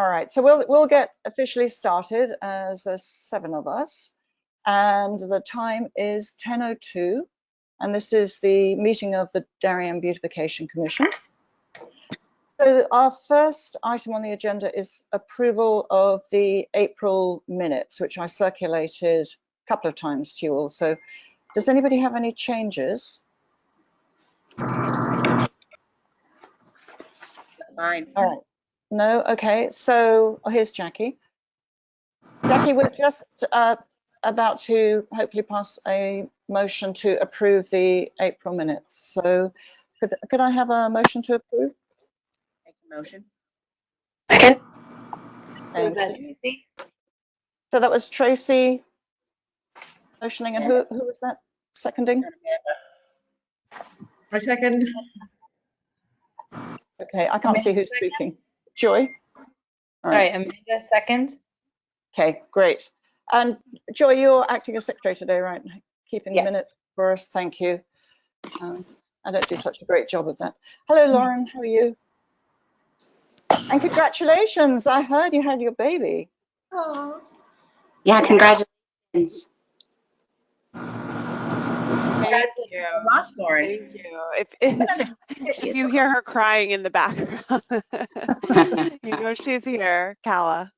All right, so we'll get officially started as 7 of us, and the time is 10:02, and this is the meeting of the Darien Beautification Commission. So our first item on the agenda is approval of the April minutes, which I circulated a couple of times to you all. So does anybody have any changes? Fine. All right. No? Okay. So here's Jackie. Jackie, we're just about to hopefully pass a motion to approve the April minutes. So could I have a motion to approve? Make a motion. Second. Thank you. So that was Tracy motioning, and who was that seconding? I second. Okay, I can't see who's speaking. Joy? All right, Amanda, second. Okay, great. And Joy, you're acting as secretary today, right? Keeping the minutes for us. Thank you. I don't do such a great job of that. Hello, Lauren. How are you? And congratulations. I heard you had your baby. Oh. Yeah, congratulations. Thank you. Lots, Lauren. Thank you. If you hear her crying in the background, you know she's here, Kala.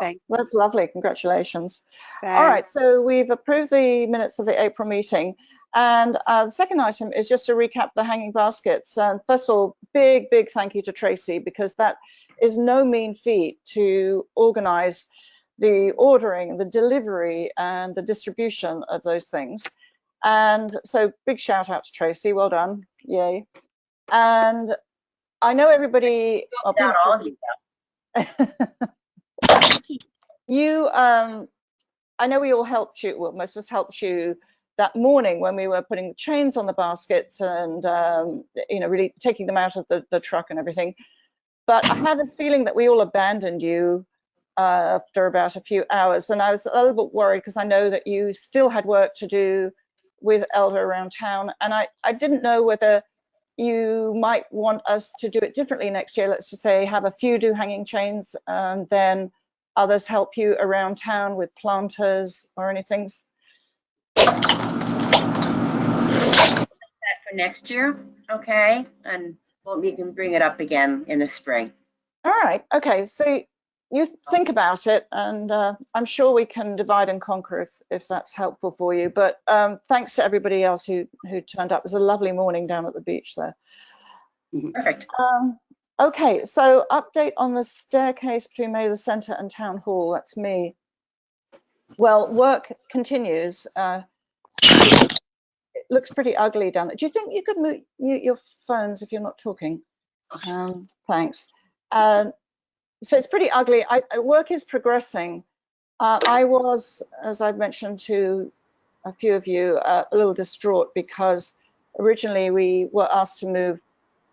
Thanks. That's lovely. Congratulations. All right, so we've approved the minutes of the April meeting. And the second item is just to recap the hanging baskets. First of all, big thank you to Tracy, because that is no mean feat to organize the ordering, the delivery, and the distribution of those things. And so big shout out to Tracy. Well done. Yay. And I know everybody. Not all of you. You, I know we all helped you. Well, most of us helped you that morning when we were putting the chains on the baskets and, you know, really taking them out of the truck and everything. But I had this feeling that we all abandoned you after about a few hours. And I was a little bit worried because I know that you still had work to do with Elder around town. And I didn't know whether you might want us to do it differently next year. Let's just say have a few do hanging chains and then others help you around town with planters or anything. That for next year, okay? And we can bring it up again in the spring. All right. Okay. So you think about it, and I'm sure we can divide and conquer if that's helpful for you. But thanks to everybody else who turned up. It was a lovely morning down at the beach there. Perfect. Okay, so update on the staircase between Mather Centre and Town Hall. That's me. Well, work continues. It looks pretty ugly down there. Do you think you could mute your phones if you're not talking? Thanks. So it's pretty ugly. Work is progressing. I was, as I've mentioned to a few of you, a little distraught because originally we were asked to move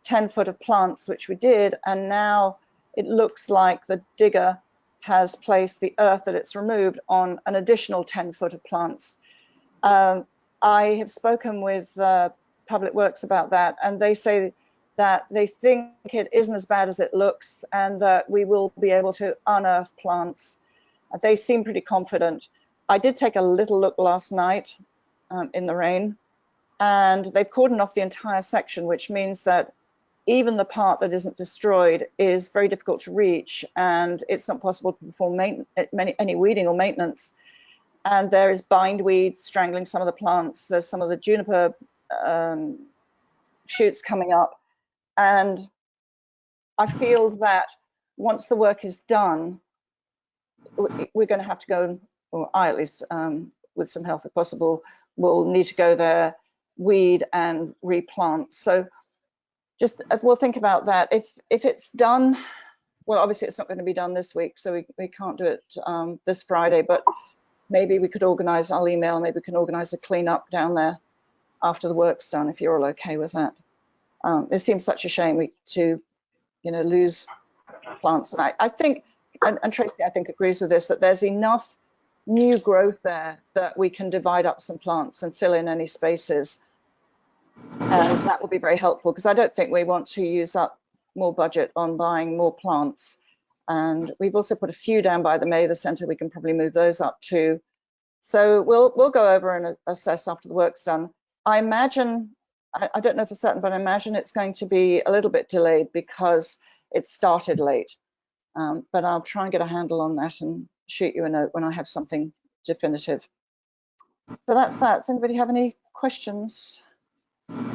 10 foot of plants, which we did, and now it looks like the digger has placed the earth that it's removed on an additional 10 foot of plants. I have spoken with Public Works about that, and they say that they think it isn't as bad as it looks and that we will be able to unearth plants. They seem pretty confident. I did take a little look last night in the rain, and they've cordoned off the entire section, which means that even the part that isn't destroyed is very difficult to reach, and it's not possible to perform any weeding or maintenance. And there is bindweed strangling some of the plants. There's some of the juniper shoots coming up. And I feel that once the work is done, we're going to have to go, or I at least, with some help if possible, will need to go there, weed and replant. So just we'll think about that. If it's done, well, obviously it's not going to be done this week, so we can't do it this Friday, but maybe we could organize, I'll email, maybe we can organize a cleanup down there after the work's done, if you're all okay with that. It seems such a shame to, you know, lose plants. And I think, and Tracy, I think agrees with this, that there's enough new growth there that we can divide up some plants and fill in any spaces. And that will be very helpful, because I don't think we want to use up more budget on buying more plants. And we've also put a few down by the Mather Centre. We can probably move those up too. So we'll go over and assess after the work's done. I imagine, I don't know for certain, but I imagine it's going to be a little bit delayed because it started late. But I'll try and get a handle on that and shoot you a note when I have something definitive. So that's that. Does anybody have any questions? On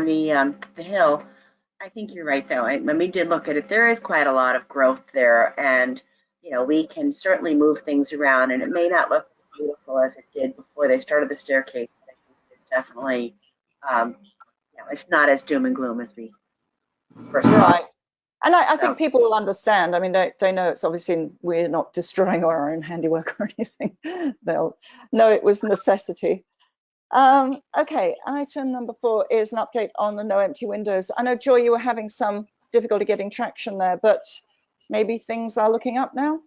the hill, I think you're right though. When we did look at it, there is quite a lot of growth there, and you know, we can certainly move things around, and it may not look as beautiful as it did before they started the staircase, but I think it's definitely, you know, it's not as doom and gloom as we first thought. Right. And I think people will understand. I mean, they know it's obviously we're not destroying our own handiwork or anything. They'll know it was necessity. Okay, item number 4 is an update on the no empty windows. I know, Joy, you were having some difficulty getting traction there, but maybe things are looking up now?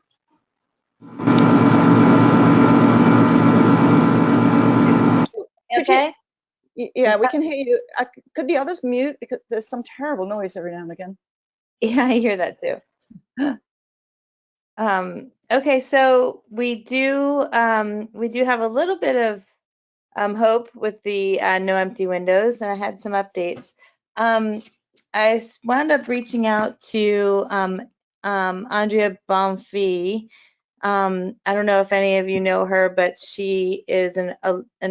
Okay. Yeah, we can hear you. Could the others mute, because there's some terrible noise every now and again. Yeah, I hear that too. Okay, so we do have a little bit of hope with the no empty windows, and I had some updates. I wound up reaching out to Andrea Bonfi. I don't know if any of you know her, but she is an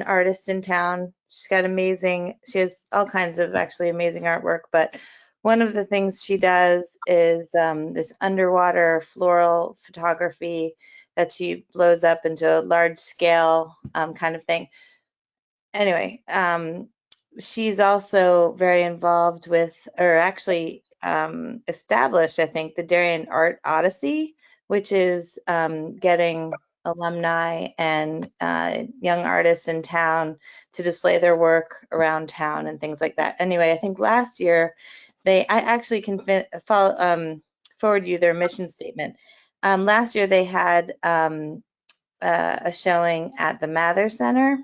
artist in town. She has all kinds of actually amazing artwork, but one of the things she does is this underwater floral photography that she blows up into a large scale kind of thing. Anyway, she's also very involved with, or actually established, I think, the Darien Art Odyssey, which is getting alumni and young artists in town to display their work around town and things like that. Anyway, I think last year I actually can forward you their mission statement. Last year they had a showing at the Mather Center,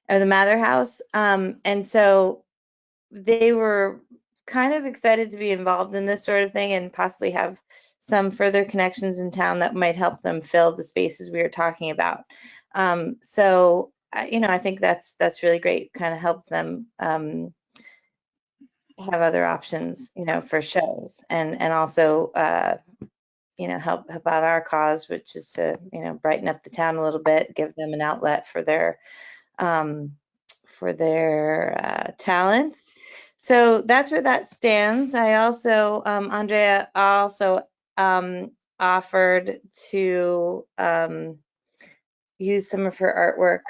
or the Mather House. And so they were kind of excited to be involved in this sort of thing and possibly have some further connections in town that might help them fill the spaces we were talking about. So, you know, I think that's really great, kind of helps them have other options, you know, for shows, and also, you know, help out our cause, which is to, you know, brighten up the town a little bit, give them an outlet for their talents. So that's where that stands. I also, Andrea also offered to use some of her artwork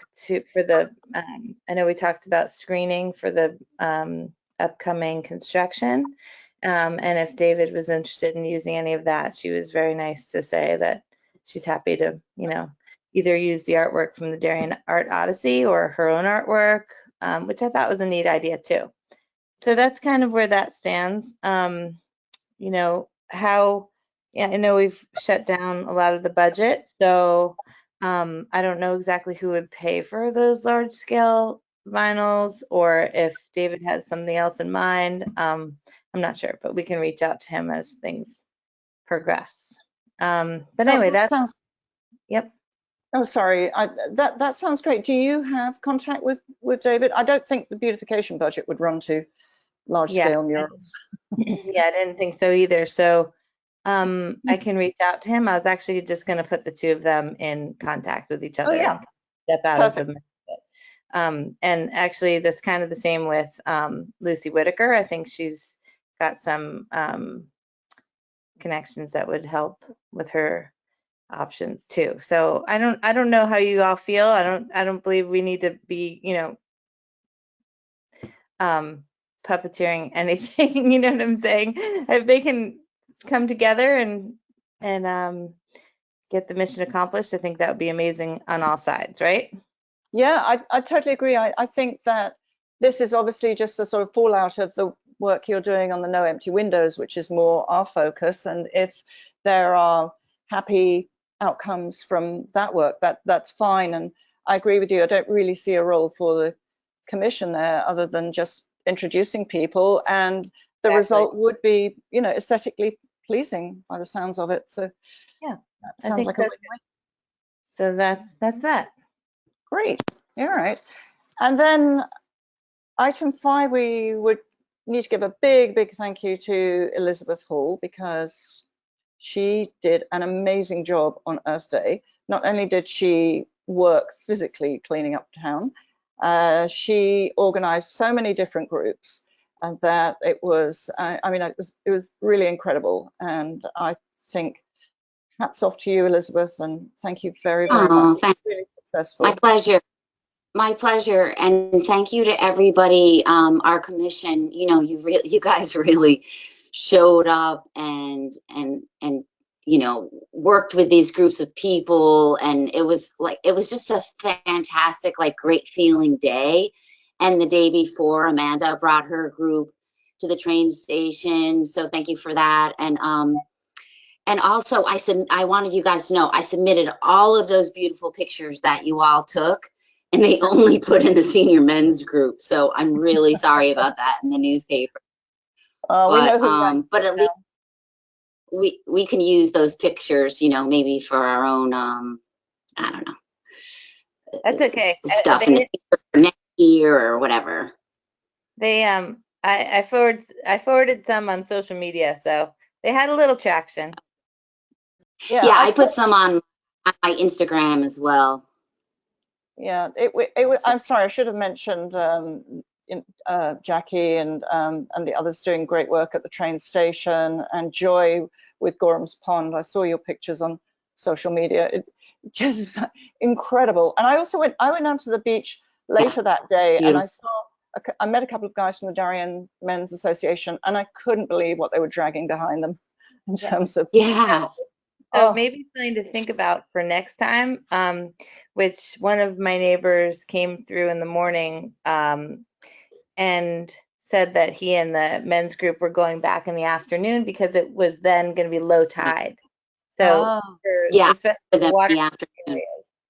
for the, I know we talked about screening for the upcoming construction. And if David was interested in using any of that, she was very nice to say that she's happy to, you know, either use the artwork from the Darien Art Odyssey or her own artwork, which I thought was a neat idea too. So that's kind of where that stands. You know, yeah, I know we've shut down a lot of the budget, so I don't know exactly who would pay for those large scale vinyls, or if David has something else in mind. I'm not sure, but we can reach out to him as things progress. But anyway, that sounds. Yep. Oh, sorry. That sounds great. Do you have contact with David? I don't think the beautification budget would run to large scale murals. Yeah, I didn't think so either. So I can reach out to him. I was actually just going to put the two of them in contact with each other. Oh, yeah. And step out Perfect. of the and actually that's kind of the same with Lucy Whitaker. I think she's got some connections that would help with her options too. So I don't know how you all feel. I don't believe we need to be, you know, puppeteering anything. You know what I'm saying? If they can come together and get the mission accomplished, I think that would be amazing on all sides, right? Yeah, I totally agree. I think that this is obviously just a sort of fallout of the work you're doing on the no empty windows, which is more our focus. And if there are happy outcomes from that work, that's fine. And I agree with you. I don't really see a role for the commission there other than just introducing people and the Exactly. result would be, aesthetically pleasing by the sounds of it. So Yeah, that I sounds think like a so. win-win. So that's that. Great. All right. And then item 5, we would need to give a big, big thank you to Elizabeth Hall, because she did an amazing job on Earth Day. Not only did she work physically cleaning up town, she organized so many different groups, and that it was, it was really incredible. And I think hats off to you, Elizabeth, and thank you very, very Oh, much. Really successful. my pleasure. My pleasure, and thank you to everybody. Our commission, you guys really showed up and worked with these groups of people, and it was just a fantastic, great feeling day. And the day before, Amanda brought her group to the train station, so thank you for that. And also, I wanted you guys to know I submitted all of those beautiful pictures that you all took, and they only put in the senior men's group. So I'm really sorry about that in the newspaper. We know who but at least we can use those pictures, maybe for our own, I don't know. That's okay. Stuff in the future, for next year or whatever. They I forwarded some on social media, so they had a little traction. Yeah, I put some on my Instagram as well. Yeah, I'm sorry, I should have mentioned Jackie and the others doing great work at the train station, and Joy with Gorham's Pond. I saw your pictures on social media. It just was incredible. And I went down to the beach later that day, and I met a couple of guys from the Darien Men's Association, and I couldn't believe what they were dragging behind them in terms of So maybe something to think about for next time, which one of my neighbors came through in the morning and said that he and the men's group were going back in the afternoon because it was then going to be low tide. So especially the water areas,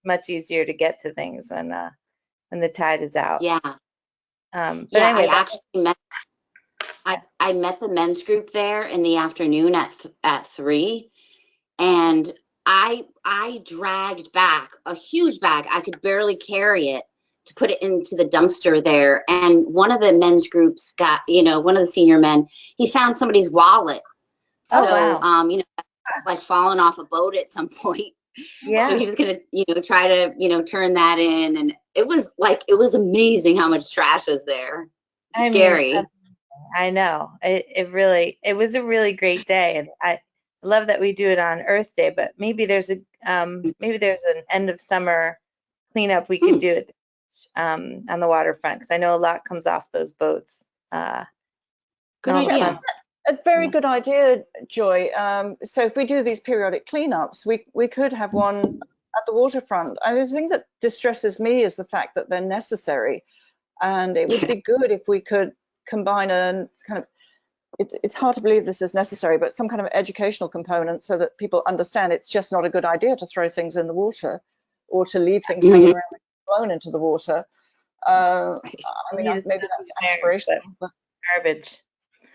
much easier to get to things when the tide is out. But anyway, I met the men's group there in the afternoon at 3. And I dragged back a huge bag. I could barely carry it to put it into the dumpster there. And one of the men's groups got, one of the senior men, he found somebody's wallet. So, like falling off a boat at some point. Yeah. So he was going to, try to, turn that in. And it was amazing how much trash was there. Scary. I know. It was a really great day. And I love that we do it on Earth Day, but maybe there's an end of summer cleanup we could do it on the waterfront, because I know a lot comes off those boats. Good idea. A very good idea, Joy. So if we do these periodic cleanups, we could have one at the waterfront. And the thing that distresses me is the fact that they're necessary, and it would be good if we could combine a kind of, it's hard to believe this is necessary, but some kind of educational component so that people understand it's just not a good idea to throw things in the water or to leave things hanging around and blown into the water. Maybe that's aspirational, but garbage.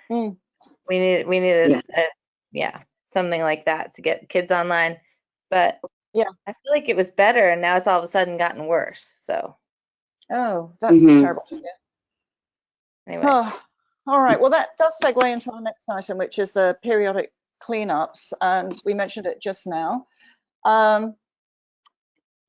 We need something like that to get kids online. But I feel like it was better, and now it's all of a sudden gotten worse. So that's terrible. Anyway. All right, well, that does segue into our next item, which is the periodic cleanups, and we mentioned it just now.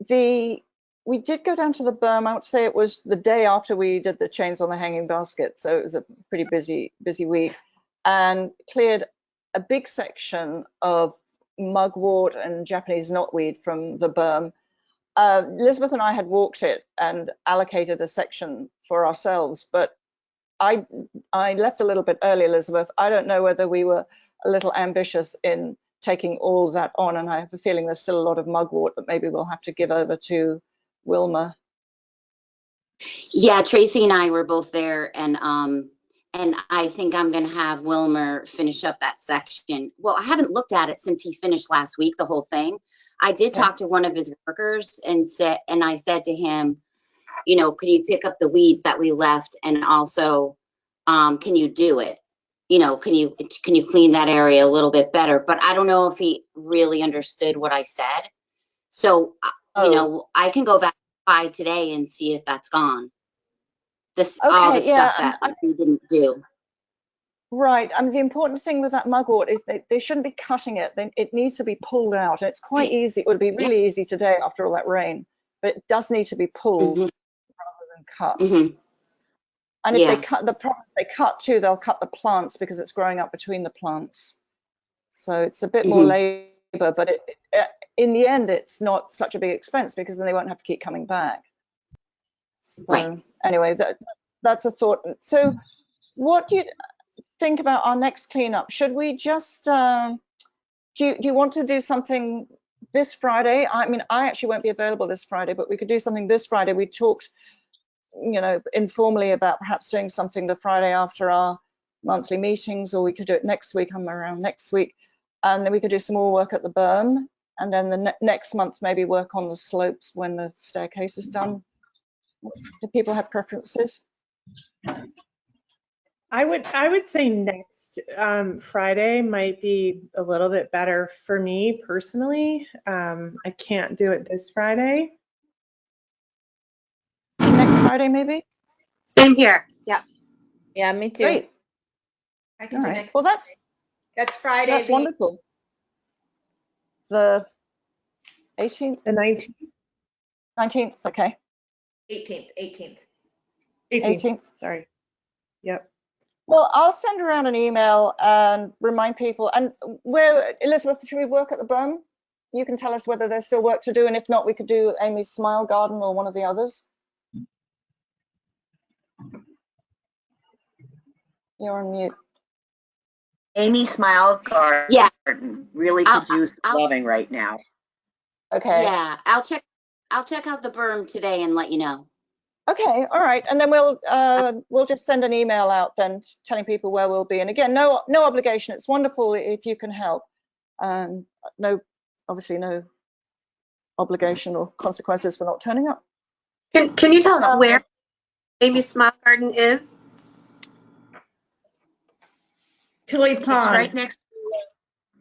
We did go down to the berm. I would say it was the day after we did the chains on the hanging basket, so it was a pretty busy week, and cleared a big section of mugwort and Japanese knotweed from the berm. Elizabeth and I had walked it and allocated a section for ourselves, but I left a little bit early, Elizabeth. I don't know whether we were a little ambitious in taking all that on, and I have a feeling there's still a lot of mugwort that maybe we'll have to give over to Wilma. Yeah, Tracy and I were both there, and I think I'm going to have Wilmer finish up that section. Well, I haven't looked at it since he finished last week, the whole thing. I did talk to one of his workers and I said to him, could you pick up the weeds that we left, and also, can you do it? you know, can you clean that area a little bit better? But I don't know if he really understood what I said. So, you know, I can go back by today and see if that's gone. All the Okay, yeah, stuff that we didn't do. right. I mean, the important thing with that mugwort is they shouldn't be cutting it. It needs to be pulled out. And it's quite easy. It would be really easy today after all that rain, but it does need to be pulled rather than cut. And if they cut they cut too, they'll cut the plants because it's growing up between the plants. So it's a bit more labor, but in the end, it's not such a big expense because then they won't have to keep coming back. So anyway, that's a thought. So what do you think about our next cleanup? Should we just, do you want to do something this Friday? I mean, I actually won't be available this Friday, but we could do something this Friday. We talked, you know, informally about perhaps doing something the Friday after our monthly meetings, or we could do it next week. I'm around next week. And then we could do some more work at the berm. And then the next month, maybe work on the slopes when the staircase is done. Do people have preferences? I would say next Friday might be a little bit better for me personally. I can't do it this Friday. Next Friday, maybe? Same here. Yeah. Yeah, me too. Great. I can All do right. next. Well, that's Friday. that's wonderful. The 18th, The 19th, 19th, okay. 18th. 18th. Sorry. Yep. Well, I'll send around an email and remind people. And where, Elizabeth, should we work at the berm? You can tell us whether there's still work to do, and if not, we could do Amy's Smile Garden or one of the others. You're on mute. Amy Smile Garden really could use loving right now. Okay. Yeah, I'll check out the berm today and let you know. Okay, all right, and then we'll just send an email out then telling people where we'll be. And again, no obligation. It's wonderful if you can help. Obviously no obligation or consequences for not turning up. Can you tell us where Amy's Smile Garden is? Tilly Pond. It's right next.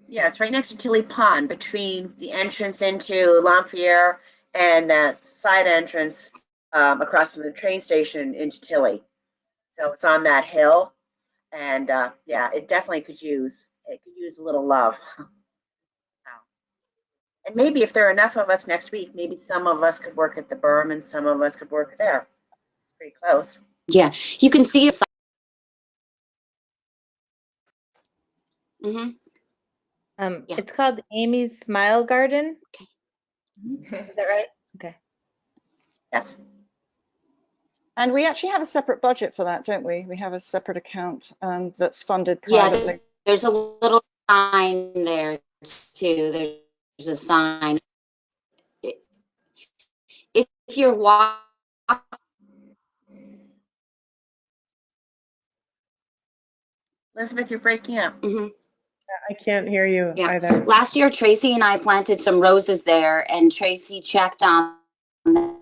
It's right next to Tilly Pond, between the entrance into Lamphere and that side entrance across from the train station into Tilly. So it's on that hill, and it definitely could use a little love. And maybe if there are enough of us next week, maybe some of us could work at the berm and some of us could work there. It's pretty close. Yeah, you can see it. It's called Amy's Smile Garden. Is that right? Okay. Yes. And we actually have a separate budget for that, don't we? We have a separate account that's funded privately. Yeah, there's a little sign there too. There's a sign. If you're walking, Elizabeth, you're breaking up. I can't hear you either. Last year, Tracy and I planted some roses there, and Tracy checked on them,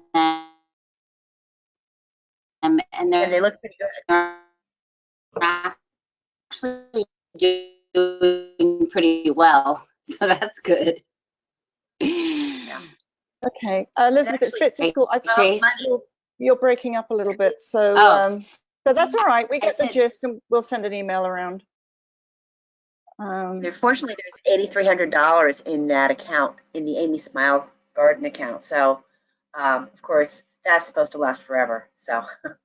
and they look pretty good. Actually doing pretty well, so that's good. Yeah. Okay, Elizabeth, it's a bit difficult. I think you're breaking up a little bit, so but that's all right. We get the gist, and we'll send an email around. Fortunately, there's $8,300 in that account, in the Amy Smile Garden account. So, of course, that's supposed to last forever. So, well,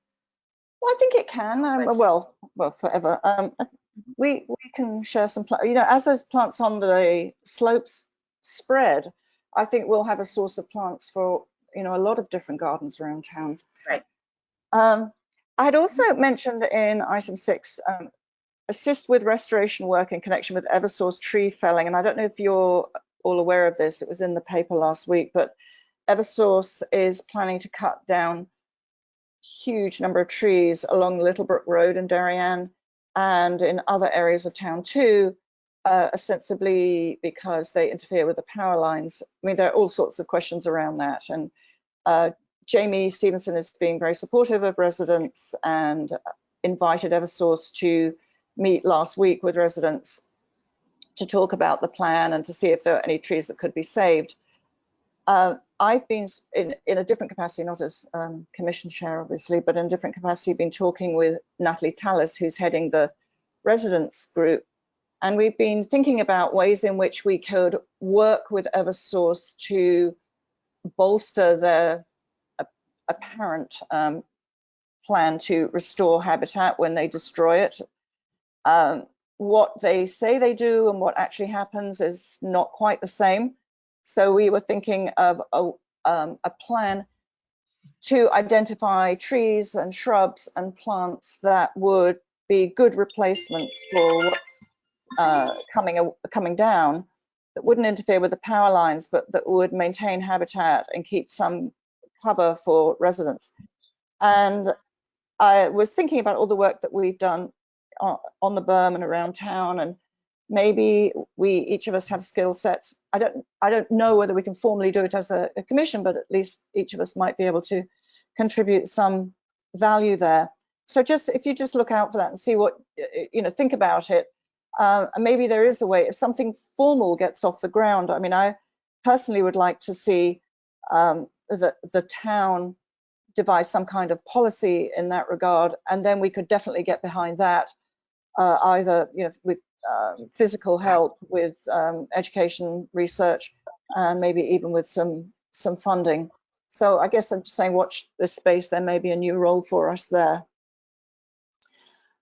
I think it can. Well, forever. We can share some, as those plants on the slopes spread, I think we'll have a source of plants for a lot of different gardens around town. Right. I had also mentioned in item 6. Assist with restoration work in connection with Eversource tree felling. And I don't know if you're all aware of this. It was in the paper last week, but Eversource is planning to cut down huge number of trees along Littlebrook Road in Darien and in other areas of town too, ostensibly because they interfere with the power lines. I mean, there are all sorts of questions around that. And Jamie Stevenson is being very supportive of residents and invited Eversource to meet last week with residents to talk about the plan and to see if there are any trees that could be saved. I've been in a different capacity, not as commission chair, obviously, but in a different capacity, been talking with Natalie Tallis, who's heading the residents group. And we've been thinking about ways in which we could work with Eversource to bolster their apparent plan to restore habitat when they destroy it. What they say they do and what actually happens is not quite the same. So we were thinking of a plan to identify trees and shrubs and plants that would be good replacements for what's coming down, that wouldn't interfere with the power lines, but that would maintain habitat and keep some cover for residents. And I was thinking about all the work that we've done on the berm and around town, and maybe each of us have skill sets. I don't know whether we can formally do it as a commission, but at least each of us might be able to contribute some value there. So if you just look out for that and see what, think about it. And maybe there is a way, if something formal gets off the ground. I mean, I personally would like to see the town devise some kind of policy in that regard, and then we could definitely get behind that, either with physical help, with education, research, and maybe even with some funding. So I guess I'm just saying, watch this space. There may be a new role for us there.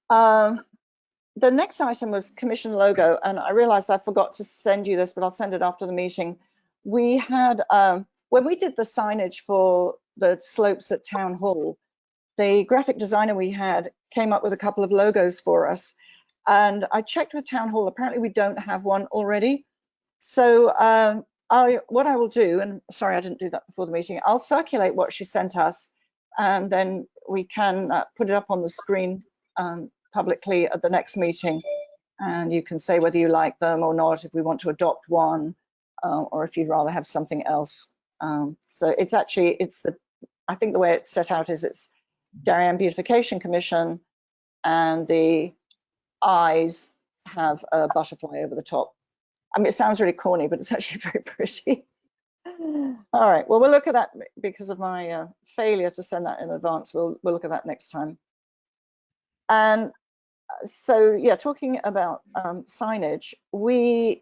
The next item was commission logo, and I realized I forgot to send you this, but I'll send it after the meeting. We had, when we did the signage for the slopes at Town Hall, the graphic designer we had came up with a couple of logos for us. And I checked with Town Hall, apparently we don't have one already. So what I will do, and sorry I didn't do that before the meeting, I'll circulate what she sent us, and then we can put it up on the screen publicly at the next meeting. And you can say whether you like them or not, if we want to adopt one, or if you'd rather have something else. So it's actually, I think the way it's set out is it's Darien Beautification Commission, and the eyes have a butterfly over the top. I mean, it sounds really corny, but it's actually very pretty. All right, well, we'll look at that because of my failure to send that in advance. We'll look at that next time. And so, yeah, talking about signage, we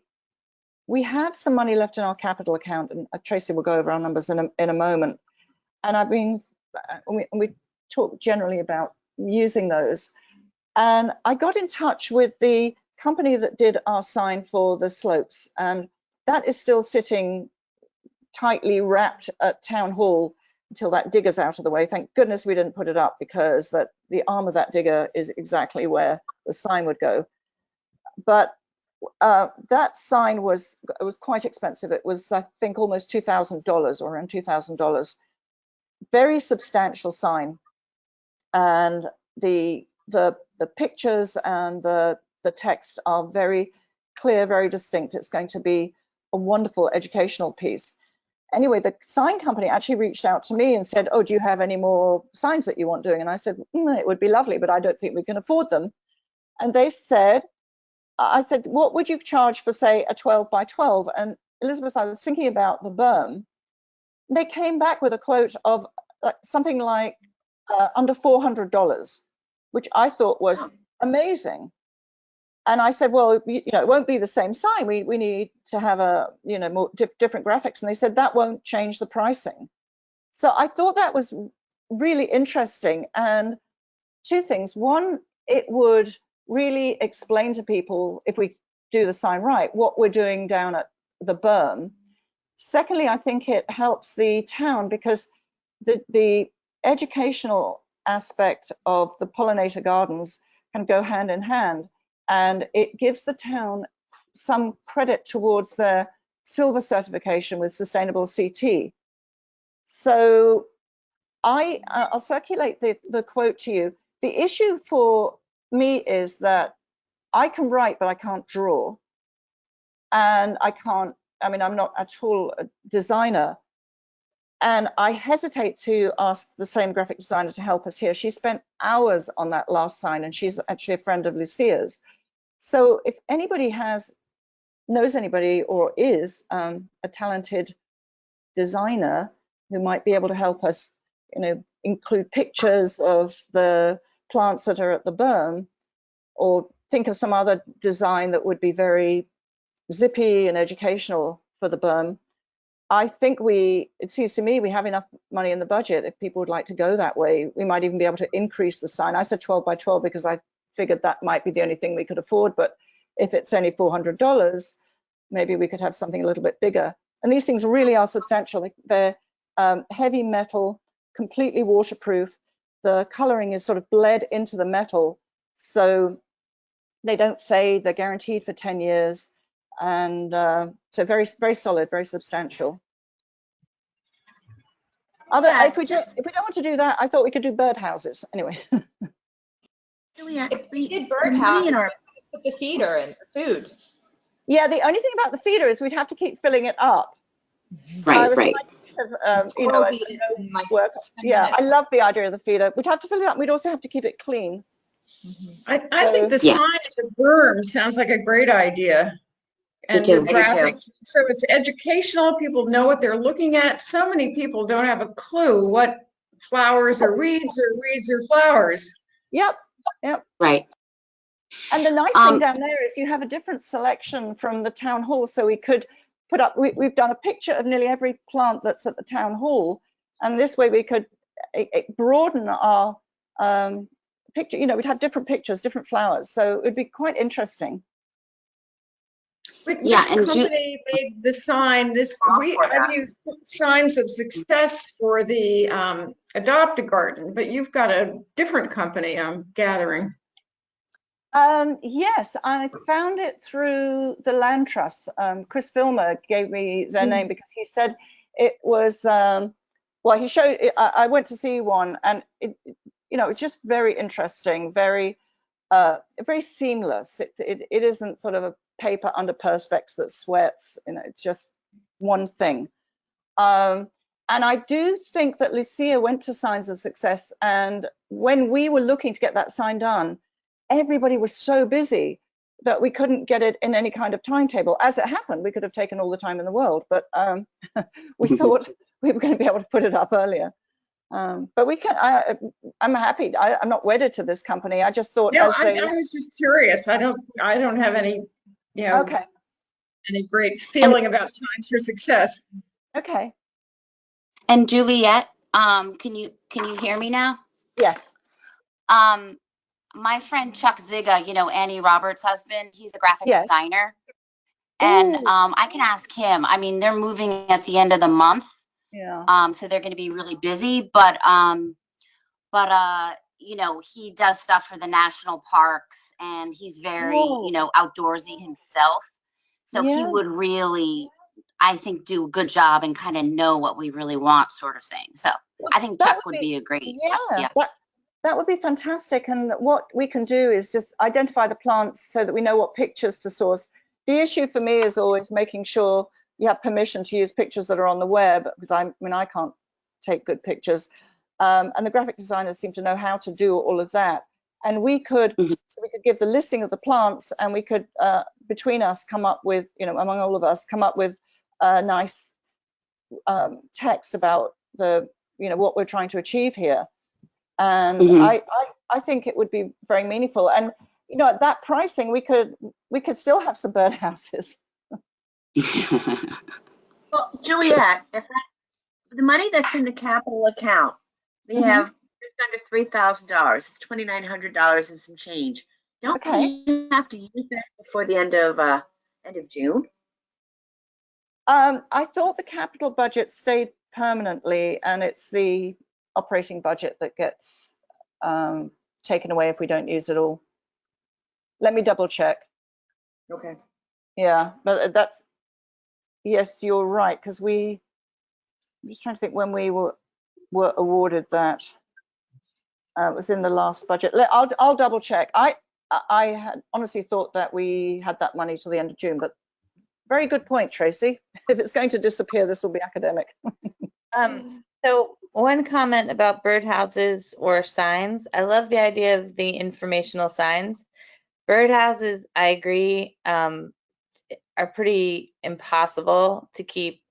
have some money left in our capital account, and Tracy will go over our numbers in a moment. And we talk generally about using those. And I got in touch with the company that did our sign for the slopes, and that is still sitting tightly wrapped at Town Hall until that digger's out of the way. Thank goodness we didn't put it up, because the arm of that digger is exactly where the sign would go. But that sign was quite expensive. It was, I think, almost $2,000 or around $2,000. Very substantial sign, and the pictures and the text are very clear, very distinct. It's going to be a wonderful educational piece. Anyway, the sign company actually reached out to me and said, oh, do you have any more signs that you want doing? And I said, it would be lovely, but I don't think we can afford them. And they said, I said, what would you charge for, say, a 12 by 12? And Elizabeth, I was thinking about the berm. They came back with a quote of something like under $400, which I thought was amazing. And I said, well, it won't be the same sign. We need to have more different graphics. And they said that won't change the pricing. So I thought that was really interesting. And two things. One, it would really explain to people, if we do the sign right, what we're doing down at the berm. Secondly, I think it helps the town, because the educational aspect of the pollinator gardens can go hand in hand, and it gives the town some credit towards their silver certification with Sustainable CT. So I'll circulate the quote to you. The issue for me is that I can write, but I can't draw. And I'm not at all a designer. And I hesitate to ask the same graphic designer to help us here. She spent hours on that last sign, and she's actually a friend of Lucia's. So if anybody knows anybody or is a talented designer who might be able to help us, include pictures of the plants that are at the berm, or think of some other design that would be very zippy and educational for the berm. I think it seems to me we have enough money in the budget. If people would like to go that way, we might even be able to increase the sign. I said 12 by 12 because I figured that might be the only thing we could afford, but if it's only $400, maybe we could have something a little bit bigger. And these things really are substantial. They're heavy metal, completely waterproof. The coloring is sort of bled into the metal, so they don't fade. They're guaranteed for 10 years. And so very, very solid, very substantial. If we don't want to do that, I thought we could do birdhouses. Anyway. Juliet, If we did birdhouses, we could put the feeder in for food. Yeah, the only thing about the feeder is we'd have to keep filling it up. So Right, I was right. Squirrels eat it in like work. 10 Yeah, minutes. I love the idea of the feeder. We'd have to fill it up. We'd also have to keep it clean. I think the Yeah. sign at the berm sounds like a great idea. And too. the graphics, so it's educational, people know what they're looking at. So many people don't have a clue what flowers are weeds or weeds are flowers. Yep. Right. And the nice thing down there is you have a different selection from the town hall. So we could put up, we've done a picture of nearly every plant that's at the town hall. And this way we could broaden our picture. We'd have different pictures, different flowers. So it'd be quite interesting. Which Yeah, and company made the sign? I've used Signs of Success for the Adopt a Garden, but you've got a different company I'm gathering. Yes, I found it through the Land Trust. Chris Filmer gave me their name because he said it was, he showed it, I went to see one, and it's just very interesting, very seamless. It isn't sort of a paper under perspex that sweats, it's just one thing. And I do think that Lucia went to Signs of Success, and when we were looking to get that sign done, everybody was so busy that we couldn't get it in any kind of timetable. As it happened, we could have taken all the time in the world, but we thought we were going to be able to put it up earlier. But we can. I'm happy. I'm not wedded to this company. I just thought. No, I was just curious. I don't have any, Okay. any great feeling about Signs for Success. Okay. And Juliet, can you hear me now? Yes. My friend Chuck Ziga, Annie Roberts' husband, he's a graphic Yes. designer. And Ooh. I can ask him. I mean, they're moving at the end of the month. Yeah. So they're going to be really busy, but he does stuff for the national parks, and he's very, outdoorsy himself. So he Yeah. would really, I think, do a good job and kind of know what we really want, sort of thing. So I think Chuck would be a great. Yeah. That would be fantastic. And what we can do is just identify the plants so that we know what pictures to source. The issue for me is always making sure you have permission to use pictures that are on the web, because I can't take good pictures. And the graphic designers seem to know how to do all of that. And we could, so we could give the listing of the plants, and we could, between us, come up with, among all of us, come up with a nice text about what we're trying to achieve here. And I think it would be very meaningful. And at that pricing, we could still have some birdhouses. Well, Juliet, the money that's in the capital account, we have just under $3,000. It's $2,900 and some change. Don't we have to use that before the end of June? I thought the capital budget stayed permanently, and it's the operating budget that gets taken away if we don't use it all. Let me double check. Okay. Yeah, but yes, you're right, because I'm just trying to think when we were awarded that. It was in the last budget. I'll double check. I had honestly thought that we had that money till the end of June, but very good point, Tracy. If it's going to disappear, this will be academic. So one comment about birdhouses or signs. I love the idea of the informational signs. Birdhouses, I agree, are pretty impossible to keep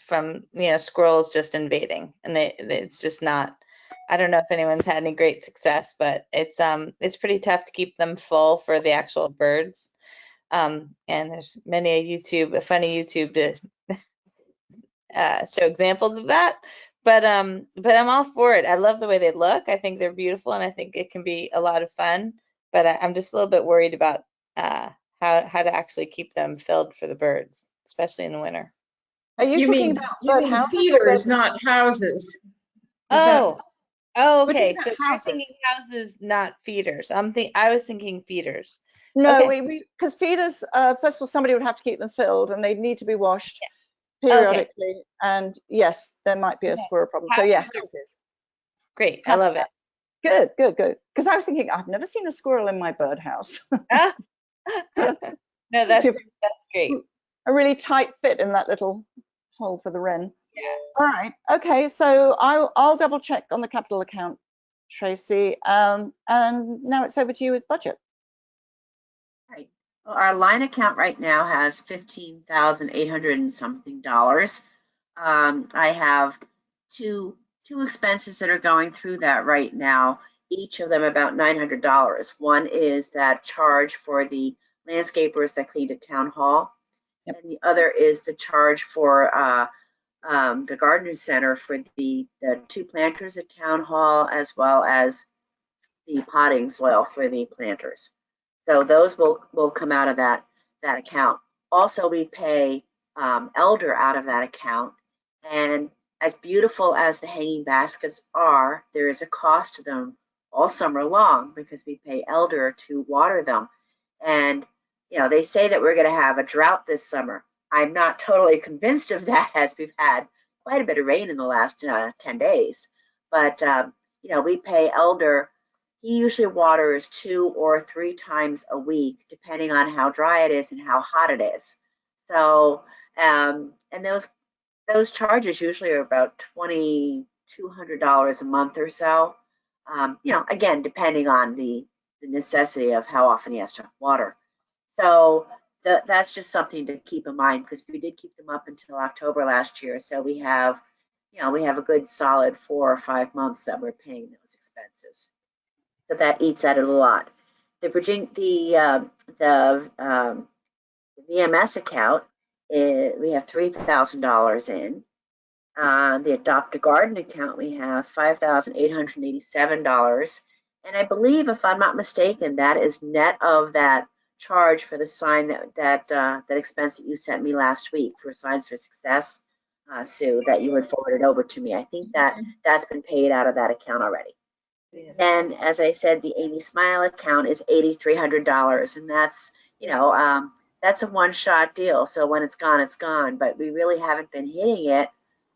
from, squirrels just invading. And it's just not, I don't know if anyone's had any great success, but it's pretty tough to keep them full for the actual birds. And there's a funny YouTube to show examples of that. But I'm all for it. I love the way they look. I think they're beautiful, and I think it can be a lot of fun. But I'm just a little bit worried about how to actually keep them filled for the birds, especially in the winter. Are you talking mean, about you bird mean houses or feeders, bird? not houses. Is that- Oh, We're talking okay. about So you're thinking houses, not feeders. I was thinking feeders. No, Okay. because feeders, first of all, somebody would have to keep them filled and they'd need to be washed Okay. periodically. And yes, there might be a Okay. Squirrel problem. So yeah, Houses are houses. great. I love it. Good. Because I was thinking, I've never seen a squirrel in my birdhouse. No, that's great. A really tight fit in that little hole for the wren. Yeah. All right. Okay. So I'll double check on the capital account, Tracy. And now it's over to you with budget. Right. Well, our line account right now has $15,800 and something dollars. I have two expenses that are going through that right now, each of them about $900. One is that charge for the landscapers that cleaned at Town Hall. Yep. And the other is the charge for the Gardener Center for the two planters at Town Hall, as well as the potting soil for the planters. So those will come out of that account. Also, we pay elder out of that account. And as beautiful as the hanging baskets are, there is a cost to them all summer long because we pay elder to water them. And they say that we're going to have a drought this summer. I'm not totally convinced of that, as we've had quite a bit of rain in the last 10 days. But we pay elder. He usually waters 2 or 3 times a week, depending on how dry it is and how hot it is. So, and those charges usually are about $2,200 a month or so. Again, depending on the necessity of how often he has to water. So that's just something to keep in mind, because we did keep them up until October last year. So we have a good solid 4 or 5 months that we're paying those expenses. So that eats at it a lot. The VMS account, we have $3,000 in. The Adopt a Garden account, we have $5,887. And I believe, if I'm not mistaken, that is net of that charge for the sign that expense that you sent me last week for Signs for Success, Sue, that you had forwarded over to me. I think that's been paid out of that account already. Then, as I said, the Amy Smile account is $8,300, and that's that's a one-shot deal. So when it's gone, it's gone. But we really haven't been hitting it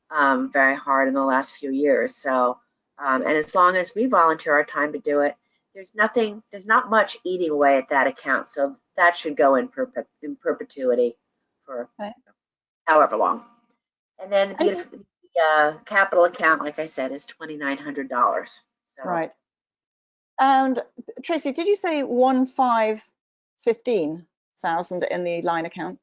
very hard in the last few years. So, and as long as we volunteer our time to do it, there's not much eating away at that account. So that should go in perpetuity for however long. And then the capital account, like I said, is $2,900. So. Right. And Tracy, did you say 1,515,000 in the line account?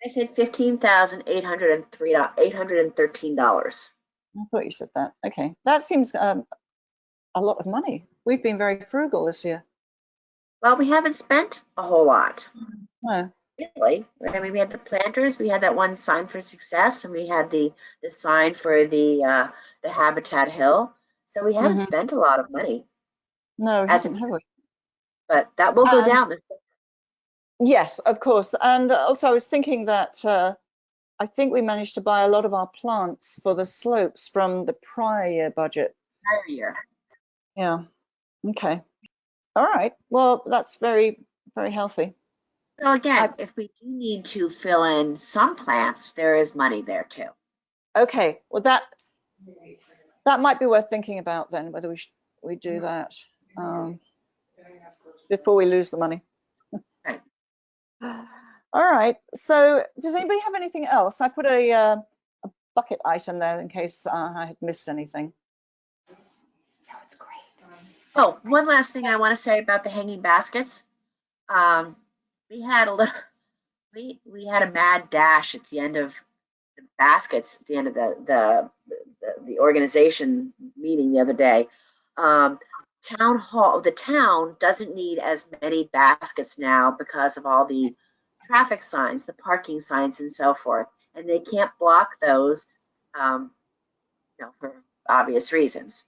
I said $15,813. I thought you said that. Okay, that seems a lot of money. We've been very frugal this year. Well, we haven't spent a whole lot. No. Really. I mean, we had the planters, we had that one Sign for Success, and we had the sign for the Habitat Hill. So we haven't spent a lot of money. No, we haven't, have we? But that will go down. Yes, of course. And also I was thinking that I think we managed to buy a lot of our plants for the slopes from the prior year budget. Prior year. Yeah. Okay. All right. Well, that's very, very healthy. So again, if we do need to fill in some plants, there is money there too. Okay. Well, that might be worth thinking about then, whether we do that before we lose the money. Right. All right. So does anybody have anything else? I put a bucket item there in case I had missed anything. It's great. Oh, one last thing I want to say about the hanging baskets. We had a little, we had a mad dash at the end of the baskets at the end of the organization meeting the other day. Town hall, the town doesn't need as many baskets now because of all the traffic signs, the parking signs, and so forth, and they can't block those, for obvious reasons.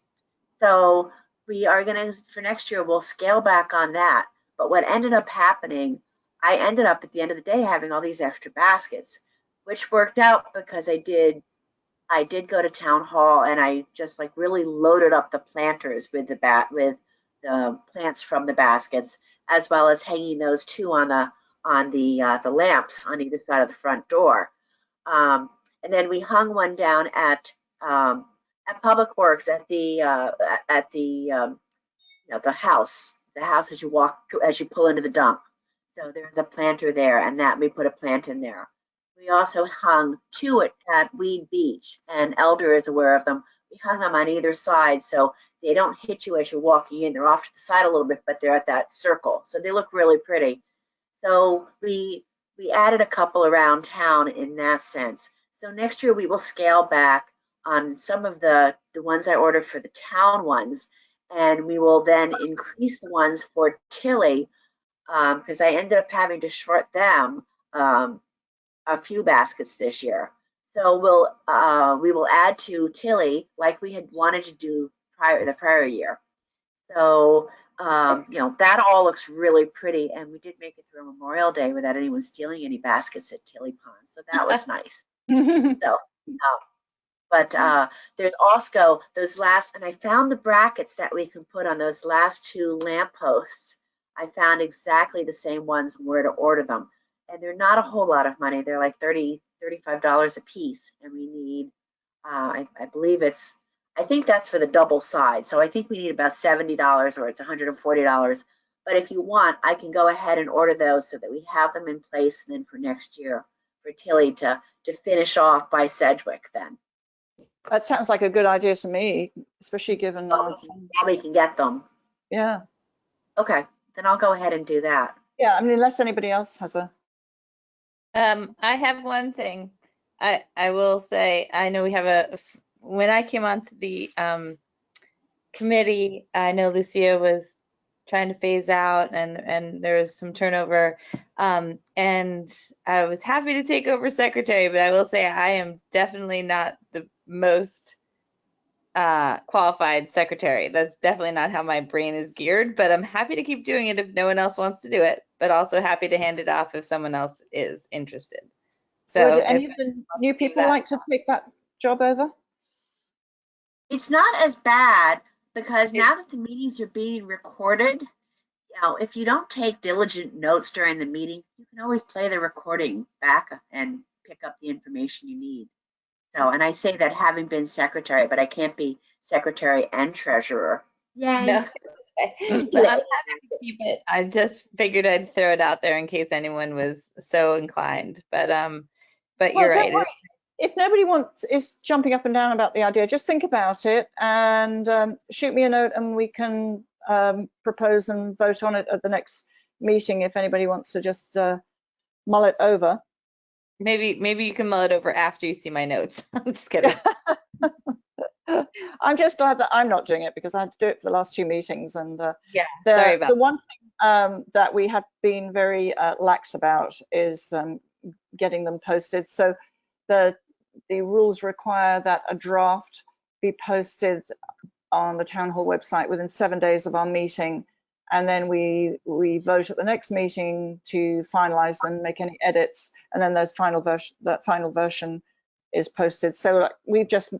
So we are going to, for next year, we'll scale back on that. But what ended up happening, I ended up at the end of the day having all these extra baskets, which worked out because I did go to town hall and I just like really loaded up the planters with the plants from the baskets, as well as hanging those two on the lamps on either side of the front door. And then we hung one down at Public Works at the house as you pull into the dump. So there's a planter there, and that we put a plant in there. We also hung two at Weed Beach, and Elder is aware of them. We hung them on either side so they don't hit you as you're walking in. They're off to the side a little bit, but they're at that circle, so they look really pretty. So we added a couple around town in that sense. So next year we will scale back on some of the ones I ordered for the town ones, and we will then increase the ones for Tilly, because I ended up having to short them a few baskets this year. So we will add to Tilly like we had wanted to do the prior year. So that all looks really pretty, and we did make it through Memorial Day without anyone stealing any baskets at Tilly Pond, so that was nice. So but there's also those last, and I found the brackets that we can put on those last two lampposts. I found exactly the same ones where to order them, and they're not a whole lot of money. They're like $35 a piece, and we need I believe I think that's for the double side, so I think we need about $70, or it's $140. But if you want, I can go ahead and order those so that we have them in place, and then for next year for Tilly to finish off by Sedgwick then. That sounds like a good idea to me, especially given we can get them. Yeah. Okay, then I'll go ahead and do that. Yeah, I mean, unless anybody else has a. I have one thing. I will say, I know we have when I came onto the committee, I know Lucia was trying to phase out and there was some turnover. And I was happy to take over secretary, but I will say I am definitely not the most qualified secretary. That's definitely not how my brain is geared, but I'm happy to keep doing it if no one else wants to do it, but also happy to hand it off if someone else is interested. So Would any of the new people like to take that job over? It's not as bad because now that the meetings are being recorded, if you don't take diligent notes during the meeting, you can always play the recording back and pick up the information you need. So, and I say that having been secretary, but I can't be secretary and treasurer. Yay. No. I'm happy to keep it. I just figured I'd throw it out there in case anyone was so inclined. But you're right. If nobody is jumping up and down about the idea, just think about it and shoot me a note, and we can propose and vote on it at the next meeting if anybody wants to just mull it over. Maybe you can mull it over after you see my notes. I'm just kidding. I'm just glad that I'm not doing it because I had to do it for the last two meetings. And sorry about the one thing that we have been very lax about is getting them posted. So the rules require that a draft be posted on the town hall website within 7 days of our meeting, and then we vote at the next meeting to finalize them, make any edits, and then that final version is posted. So we've just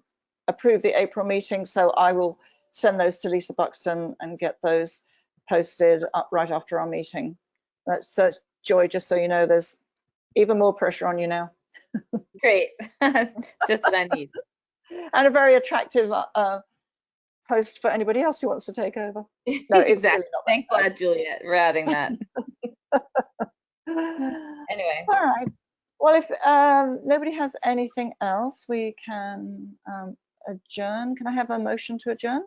approved the April meeting, so I will send those to Lisa Buxton and get those posted up right after our meeting. That's Joy, just so you know, there's even more pressure on you now. Great. Just what I need. And a very attractive post for anybody else who wants to take over. No, exactly. Really thanks a lot, Juliet, for adding that. Anyway. All right. Well, if nobody has anything else, we can adjourn. Can I have a motion to adjourn?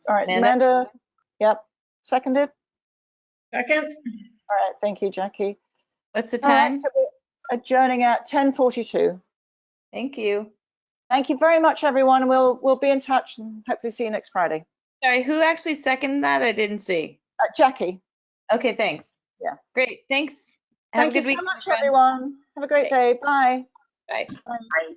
All right, Amanda? Amanda. Yep. Seconded. Second? All right. Thank you, Jackie. What's the All right, time? so we're adjourning at 10:42. Thank you. Thank you very much, everyone. We'll be in touch and hopefully see you next Friday. Sorry, who actually seconded that? I didn't see. Jackie. Okay, thanks. Yeah. Great, thanks. Have Thank a you good week. so much, everyone. Have a great day. Bye. Bye. Bye. Bye.